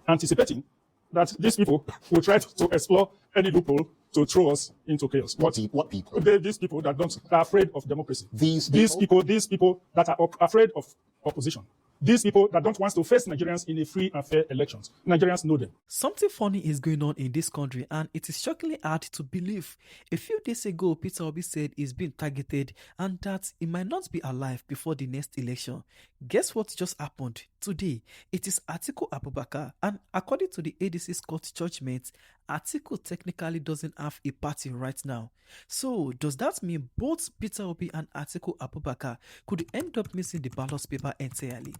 anticipating that these people will try to explore any loophole to throw us into chaos. What people? These people that are afraid of democracy. These people that are afraid of opposition. These people that don't want to face Nigerians in a free and fair elections. Nigerians know them. Something funny is going on in this country, and it is shockingly hard to believe. A few days ago, Peter Obi said he's been targeted and that he might not be alive before the next election. Guess what just happened? Today, it is Atiku Abubakar, and according to the ADC's court judgment, Atiku technically doesn't have a party right now. So, does that mean both Peter Obi and Atiku Abubakar could end up missing the ballot paper entirely?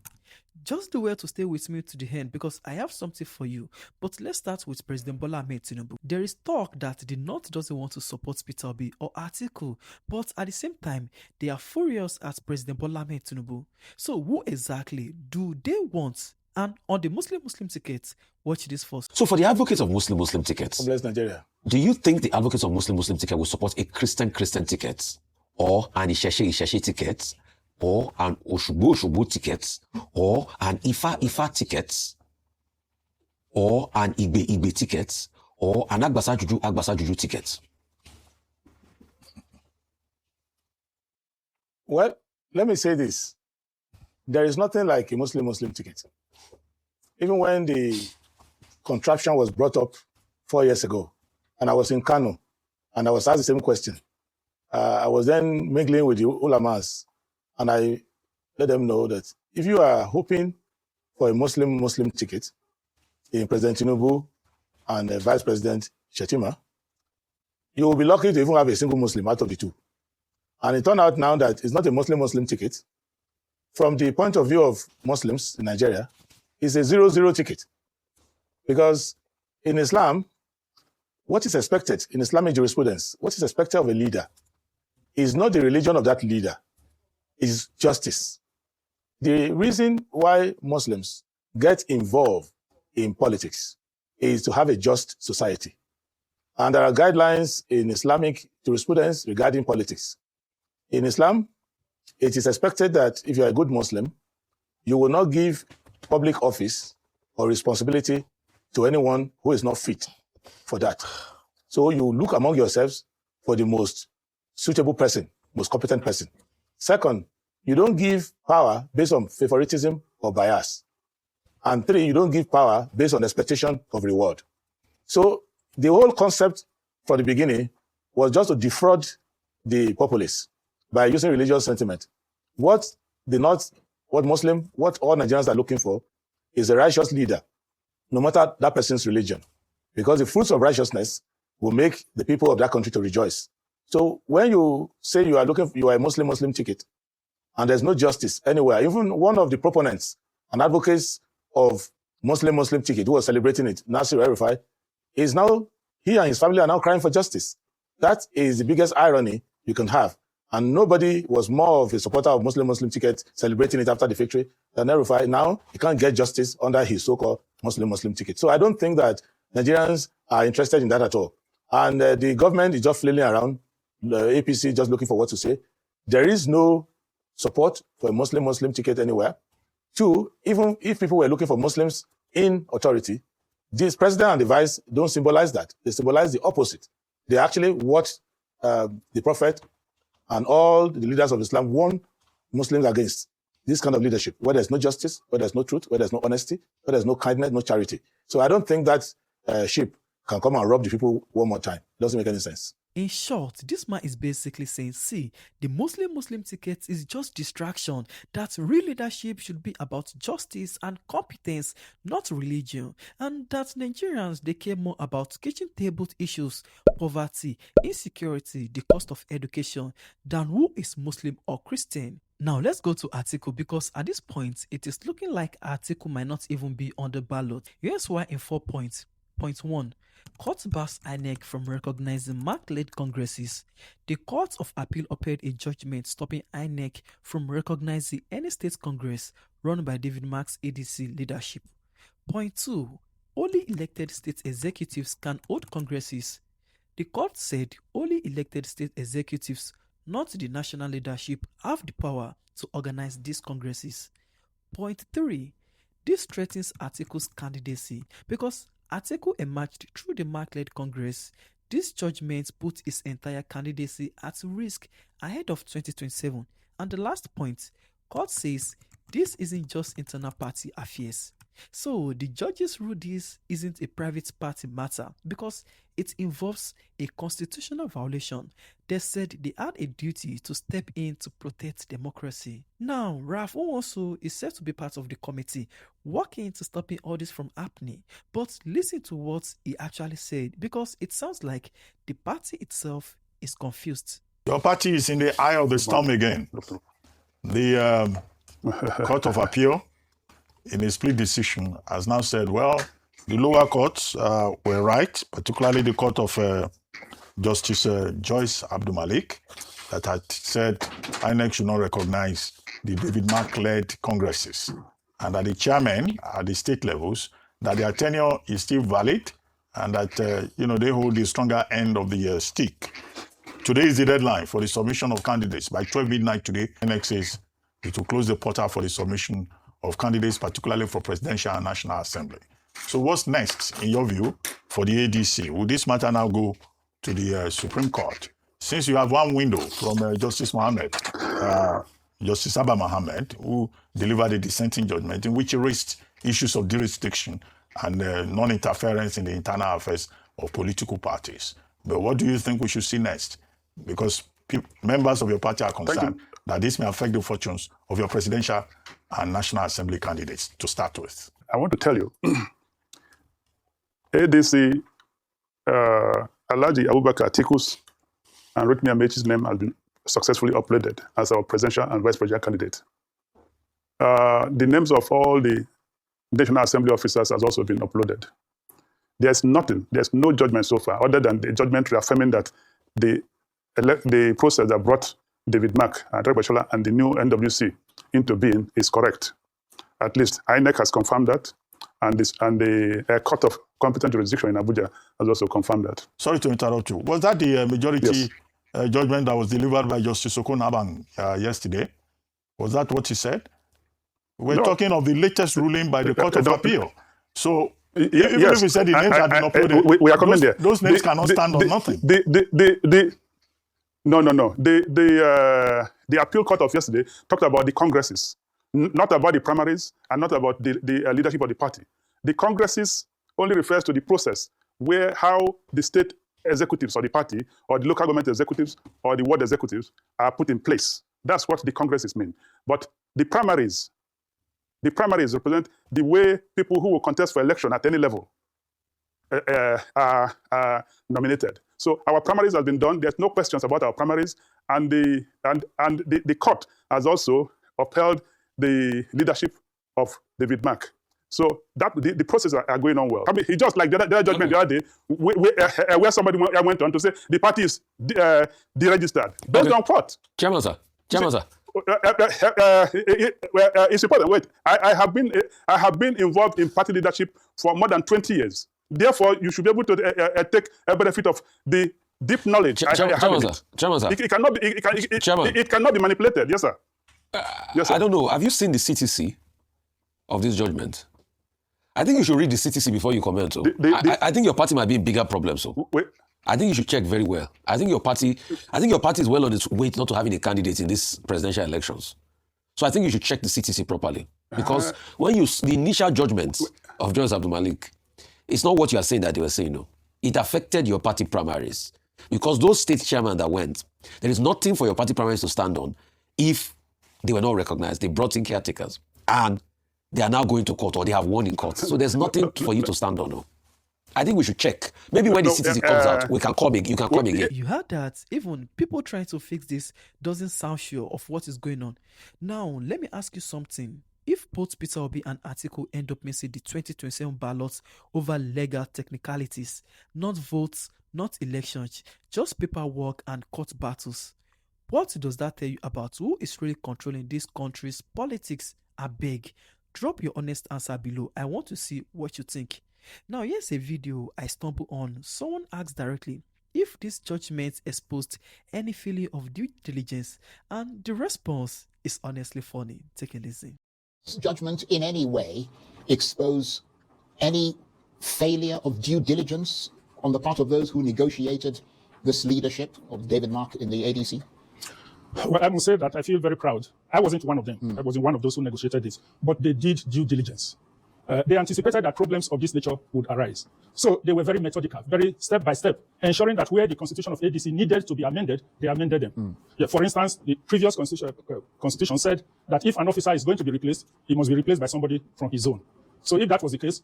Just do well to stay with me to the end because I have something for you. But let's start with President Bola Ahmed Tinubu. There is talk that the North doesn't want to support Peter Obi or Atiku, but at the same time, they are furious at President Bola Ahmed Tinubu. So who exactly do they want? And on the Muslim ticket, watch this first. So for the advocates of Muslim tickets, Bless Nigeria. do you think the advocates of Muslim ticket will support a Christian ticket, or an Isheshe ticket, or an Oshubu ticket, or an Ifa ticket, or an Igbe ticket, or an Agbasa Juju ticket? Well, let me say this. There is nothing like a Muslim ticket. Even when the contraption was brought up 4 years ago, and I was in Kano, and I was asked the same question, I was then mingling with the ulamas, and I let them know that if you are hoping for a Muslim ticket in President Tinubu and Vice President Shetima, you will be lucky to even have a single Muslim out of the two. And it turned out now that it's not a Muslim ticket. From the point of view of Muslims in Nigeria, it's a 0-0 ticket. Because in Islam, what is expected in Islamic jurisprudence, what is expected of a leader is not the religion of that leader, is justice. The reason why Muslims get involved in politics is to have a just society. And there are guidelines in Islamic jurisprudence regarding politics. In Islam, it is expected that if you're a good Muslim, you will not give public office or responsibility to anyone who is not fit for that. So you look among yourselves for the most suitable person, most competent person. Second, you don't give power based on favoritism or bias. And 3, you don't give power based on expectation of reward. So the whole concept from the beginning was just to defraud the populace by using religious sentiment. What all Nigerians are looking for is a righteous leader, no matter that person's religion. Because the fruits of righteousness will make the people of that country to rejoice. So when you say you are a Muslim ticket, and there's no justice anywhere, even one of the proponents and advocates of Muslim ticket who was celebrating it, Nasir El-Rufai, is now, he and his family are now crying for justice. That is the biggest irony you can have. And nobody was more of a supporter of Muslim ticket celebrating it after the victory than El-Rufai. Now he can't get justice under his so-called Muslim ticket. So I don't think that Nigerians are interested in that at all. And the government is just flailing around, the APC just looking for what to say. There is no support for a Muslim ticket anywhere. 2, even if people were looking for Muslims in authority, this president and the vice don't symbolize that. They symbolize the opposite. They actually what the prophet and all the leaders of Islam warn Muslims against. This kind of leadership, where there's no justice, where there's no truth, where there's no honesty, where there's no kindness, no charity. So I don't think that ship can come and rob the people one more time. It doesn't make any sense. In short, this man is basically saying, see, the Muslim ticket is just distraction, that real leadership should be about justice and competence, not religion, and that Nigerians, they care more about kitchen table issues, poverty, insecurity, the cost of education, than who is Muslim or Christian. Now let's go to Atiku, because at this point, it is looking like Atiku might not even be on the ballot. Here's why in 4 points. Point 1. Court bars INEC from recognizing Mark-led congresses. The Court of Appeal upheld a judgment stopping INEC from recognizing any state congress run by David Mark's ADC leadership. Point 2. Only elected state executives can hold congresses. The court said only elected state executives, not the national leadership, have the power to organize these congresses. Point 3. This threatens Atiku's candidacy because Atiku emerged through the Mark-led Congress. This judgment put his entire candidacy at risk ahead of 2027. And the last point, court says this isn't just internal party affairs. So the judges rule this isn't a private party matter because it involves a constitutional violation. They said they had a duty to step in to protect democracy. Now, Ralph Nwosu is said to be part of the committee working to stopping all this from happening. But listen to what he actually said because it sounds like the party itself is confused. Your party is in the eye of the storm again. The Court of Appeal, in a split decision, has now said, well, the lower courts were right, particularly the Court of Justice Joyce Abdul-Malik, that had said INEC should not recognize the David Mark-led congresses, and that the chairmen at the state levels, that their tenure is still valid, and that they hold the stronger end of the stick. Today is the deadline for the submission of candidates. By 12 midnight today, INEC says it will close the portal for the submission of candidates, particularly for presidential and national assembly. So what's next, in your view, for the ADC? Will this matter now go to the Supreme Court? Since you have one window from Justice Abba Mohammed, who delivered a dissenting judgment in which he raised issues of jurisdiction and non-interference in the internal affairs of political parties. But what do you think we should see next? Because members of your party are concerned that this may affect the fortunes of your presidential and National Assembly candidates to start with. I want to tell you, ADC, Atiku Abubakar and Rotimi Amaechi's name has been successfully uploaded as our presidential and vice presidential candidate. The names of all the National Assembly officers has also been uploaded. There's no judgment so far, other than the judgment reaffirming that the process that brought David Mark and the new NWC into being is correct. At least INEC has confirmed that, and the Court of Competent Jurisdiction in Abuja has also confirmed that. Sorry to interrupt you. Was that the majority judgment that was delivered by Justice Okonabang yesterday? Was that what he said? We're talking of the latest ruling by the Court of Appeal. So even if we said the names have been uploaded, we are coming there. Those names cannot stand on nothing. No. The appeal court of yesterday talked about the congresses, not about the primaries and not about the leadership of the party. The congresses only refers to the process where how the state executives of the party or the local government executives or the ward executives are put in place. That's what the congresses mean. But the primaries represent the way people who will contest for election at any level are nominated. So our primaries have been done. There's no questions about our primaries, and the court has also upheld the leadership of David Mark. So that the processes are going on well. I mean, he just like the other judgment the other day, where somebody went on to say the party is deregistered. Based on what? Chairman, sir. It's important. Wait, I have been involved in party leadership for more than 20 years. Therefore, you should be able to take a benefit of the deep knowledge. Chairman, sir. It cannot be manipulated. Yes, sir. Yes, sir. I don't know. Have you seen the CTC of this judgment? I think you should read the CTC before you comment. So. I think your party might be in bigger problems. So. Wait. I think you should check very well. I think your party is well on its way not to having a candidate in these presidential elections. So I think you should check the CTC properly. Because the initial judgment of Joyce Abdul-Malik, it's not what you are saying that they were saying, no. It affected your party primaries. Because those state chairmen that went, there is nothing for your party primaries to stand on if they were not recognized. They brought in caretakers. And they are now going to court or they have won in court. So there's nothing for you to stand on, no. I think we should check. Maybe when the CTC comes out, we can come again. You can come again. You heard that even people trying to fix this doesn't sound sure of what is going on. Now, let me ask you something. If both Peter Obi and Atiku end up missing the 2027 ballots over legal technicalities, not votes, not elections, just paperwork and court battles, what does that tell you about who is really controlling this country's politics? I beg, drop your honest answer below. I want to see what you think. Now, here's a video I stumbled on. Someone asked directly if this judgment exposed any feeling of due diligence, and the response is honestly funny. Take a listen. Judgment in any way expose any failure of due diligence on the part of those who negotiated this leadership of David Mark in the ADC? Well, I must say that I feel very proud. I wasn't one of them. I wasn't one of those who negotiated this, but they did due diligence. They anticipated that problems of this nature would arise. So they were very methodical, very step by step, ensuring that where the constitution of ADC needed to be amended, they amended them. Yeah, for instance, the previous constitution said that if an officer is going to be replaced, he must be replaced by somebody from his zone. So if that was the case,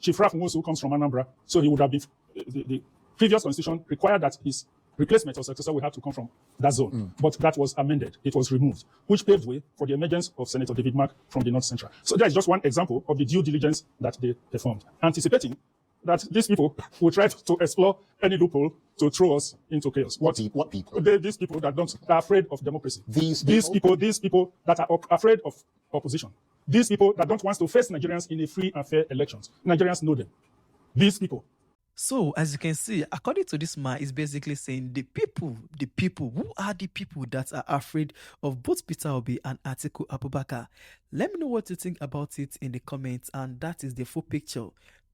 Chief Ralph Nwosu comes from Anambra, so he would have been, the previous constitution required that his replacement or successor will have to come from that zone. But that was amended. It was removed, which paved way for the emergence of Senator David Mark from the North Central. So that is just one example of the due diligence that they performed, anticipating that these people will try to explore any loophole to throw us into chaos. What people? These people that are afraid of democracy. These people that are afraid of opposition. These people that don't want to face Nigerians in a free and fair elections. Nigerians know them. These people. So, as you can see, according to this man, is basically saying the people, who are the people that are afraid of both Peter Obi and Atiku Abubakar? Let me know what you think about it in the comments, and that is the full picture.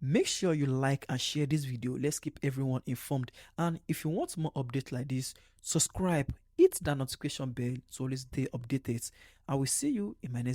Make sure you like and share this video. Let's keep everyone informed. And if you want more updates like this, subscribe, hit that notification bell to always stay updated. I will see you in my next video.